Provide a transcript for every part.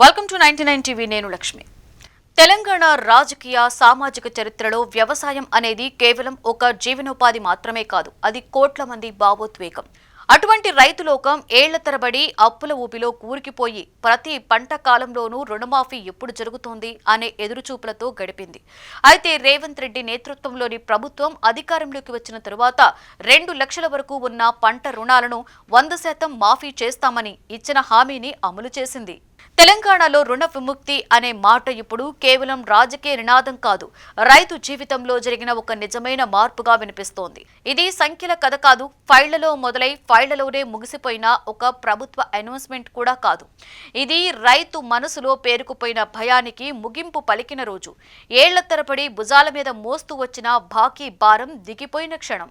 Welcome to 99 TV నేను లక్ష్మి. తెలంగాణ రాజకీయ సామాజిక చరిత్రలో వ్యవసాయం అనేది కేవలం ఒక జీవనోపాధి మాత్రమే కాదు, అది కోట్ల మంది భావోద్వేగం. అటువంటి రైతు లోకం ఏళ్ల తరబడి అప్పుల ఊపిలో కూరుకుపోయి ప్రతి పంట కాలంలోనూ రుణమాఫీ ఎప్పుడు జరుగుతోంది అనే ఎదురుచూపులతో గడిపింది. అయితే రేవంత్ రెడ్డి నేతృత్వంలోని ప్రభుత్వం అధికారంలోకి వచ్చిన తరువాత 2 లక్షల వరకు ఉన్న పంట రుణాలను 100% మాఫీ చేస్తామని ఇచ్చిన హామీని అమలు చేసింది. తెలంగాణలో రుణ విముక్తి అనే మాట ఇప్పుడు కేవలం రాజకీయ నినాదం కాదు, రైతు జీవితంలో జరిగిన ఒక నిజమైన మార్పుగా వినిపిస్తోంది. ఇది సంఖ్యల కథ కాదు, ఫైళ్లలో మొదలై ఫైళ్లలోనే ముగిసిపోయిన ఒక ప్రభుత్వ అనౌన్స్మెంట్ కూడా కాదు. ఇది రైతు మనసులో పేరుకుపోయిన భయానికి ముగింపు పలికిన రోజు. ఏళ్ల తరబడి భుజాల మీద మోస్తూ వచ్చిన బాకీ భారం దిగిపోయిన క్షణం.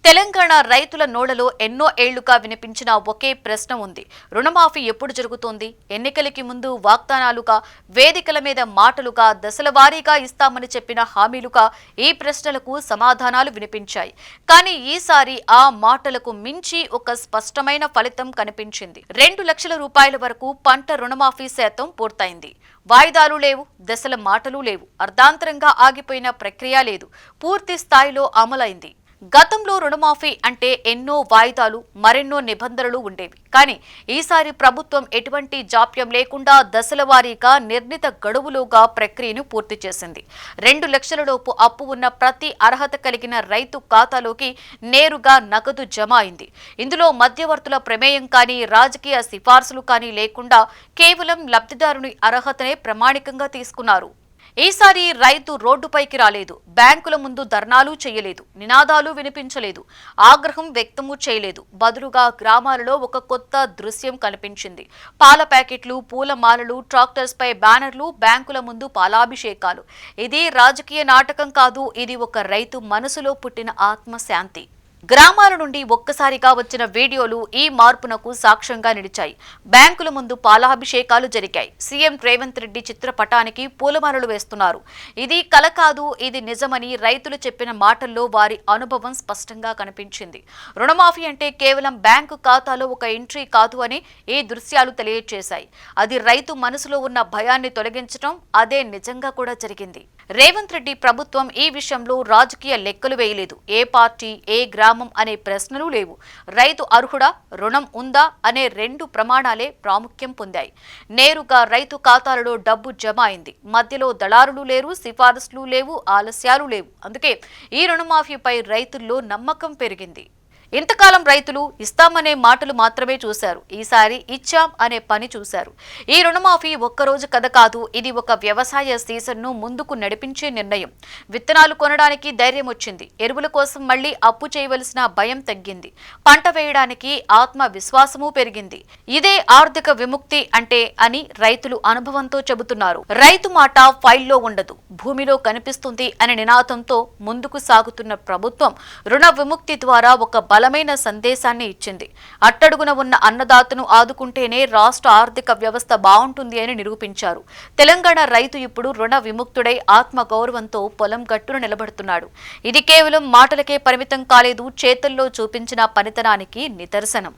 తెలంగాణ రైతుల నోళ్లలో ఎన్నో ఏళ్లుగా వినిపించిన ఒకే ప్రశ్న ఉంది: రుణమాఫీ ఎప్పుడు జరుగుతోంది? ఎన్నికలకి ముందు వాగ్దానాలుగా, వేదికల మీద మాటలుగా, దశలవారీగా ఇస్తామని చెప్పిన హామీలుగా ఈ ప్రశ్నలకు సమాధానాలు వినిపించాయి. కానీ ఈసారి ఆ మాటలకు మించి ఒక స్పష్టమైన ఫలితం కనిపించింది. 2 లక్షల రూపాయల వరకు పంట రుణమాఫీ శాతం పూర్తయింది. వాయిదాలు లేవు, దశల మాటలు లేవు, అర్ధాంతరంగా ఆగిపోయిన ప్రక్రియ లేదు, పూర్తి స్థాయిలో అమలైంది. గతంలో రుణమాఫీ అంటే ఎన్నో వాయిదాలు, మరెన్నో నిబంధనలు ఉండేవి. కానీ ఈసారి ప్రభుత్వం ఎటువంటి జాప్యం లేకుండా దశల వారీగా నిర్ణీత గడువులోగా ప్రక్రియను పూర్తి చేసింది. 2 లక్షలలోపు అప్పు ఉన్న ప్రతి అర్హత కలిగిన రైతు ఖాతాలోకి నేరుగా నగదు జమ అయింది. ఇందులో మధ్యవర్తుల ప్రమేయం కానీ, రాజకీయ సిఫార్సులు కానీ లేకుండా కేవలం లబ్ధిదారుని అర్హతనే ప్రామాణికంగా తీసుకున్నారు. ఈసారి రైతు రోడ్డుపైకి రాలేదు, బ్యాంకుల ముందు ధర్నాలు చేయలేదు, నినాదాలు వినిపించలేదు, ఆగ్రహం వ్యక్తము చేయలేదు. బదులుగా గ్రామాలలో ఒక కొత్త దృశ్యం కనిపించింది. పాల ప్యాకెట్లు, పూల మాలలు, ట్రాక్టర్స్ పై బ్యానర్లు, బ్యాంకుల ముందు పాలాభిషేకాలు. ఇది రాజకీయ నాటకం కాదు, ఇది ఒక రైతు మనసులో పుట్టిన ఆత్మశాంతి. గ్రామాల నుండి ఒక్కసారిగా వచ్చిన వీడియోలు ఈ మార్పునకు సాక్ష్యంగా నిలిచాయి. బ్యాంకుల ముందు పాలాభిషేకాలు జరిగాయి. సీఎం రేవంత్ రెడ్డి చిత్రపటానికి పూలమాలలు వేస్తున్నారు. ఇది కల కాదు, ఇది నిజమని రైతులు చెప్పిన మాటల్లో వారి అనుభవం స్పష్టంగా కనిపించింది. రుణమాఫీ అంటే కేవలం బ్యాంకు ఖాతాలో ఒక ఎంట్రీ కాదు అని ఈ దృశ్యాలు తెలియజేశాయి. అది రైతు మనసులో ఉన్న భయాన్ని తొలగించడం, అదే నిజంగా కూడా జరిగింది. రేవంత్ రెడ్డి ప్రభుత్వం ఈ విషయంలో రాజకీయ లెక్కలు వేయలేదు. ఏ పార్టీ, ఏ గ్రామం అనే ప్రశ్నలు లేవు. రైతు అర్హుడా, రుణం ఉందా అనే 2 ప్రమాణాలే ప్రాముఖ్యం పొందాయి. నేరుగా రైతు ఖాతాలలో డబ్బు జమ అయింది. మధ్యలో దళారులు లేరు, సిఫారసులు లేవు, ఆలస్యాలు లేవు. అందుకే ఈ రుణమాఫీపై రైతుల్లో నమ్మకం పెరిగింది. ఇంతకాలం రైతులు ఇస్తామనే మాటలు మాత్రమే చూశారు. ఈసారి ఇచ్చాం అనే పని చూశారు. ఈ రుణమాఫీ ఒక్కరోజు కథ కాదు, ఇది ఒక వ్యవసాయ సీజన్ను ముందుకు నడిపించే నిర్ణయం. విత్తనాలు కొనడానికి ధైర్యం వచ్చింది. ఎరువుల కోసం మళ్లీ అప్పు చేయవలసిన భయం తగ్గింది. పంట వేయడానికి ఆత్మవిశ్వాసము పెరిగింది. ఇదే ఆర్థిక విముక్తి అంటే అని రైతులు అనుభవంతో చెబుతున్నారు. రైతు మాట ఫైల్లో ఉండదు, భూమిలో కనిపిస్తుంది అనే నినాదంతో ముందుకు సాగుతున్న ప్రభుత్వం రుణ విముక్తి ద్వారా ఒక బలమైన సందేశాన్ని ఇచ్చింది. అట్టడుగున ఉన్న అన్నదాతను ఆదుకుంటేనే రాష్ట్ర ఆర్థిక వ్యవస్థ బాగుంటుంది అని నిరూపించారు. తెలంగాణ రైతు ఇప్పుడు రుణ విముక్తుడై ఆత్మగౌరవంతో పొలం గట్టును నిలబడుతున్నాడు. ఇది కేవలం మాటలకే పరిమితం కాలేదు, చేతుల్లో చూపించిన పనితనానికి నిదర్శనం.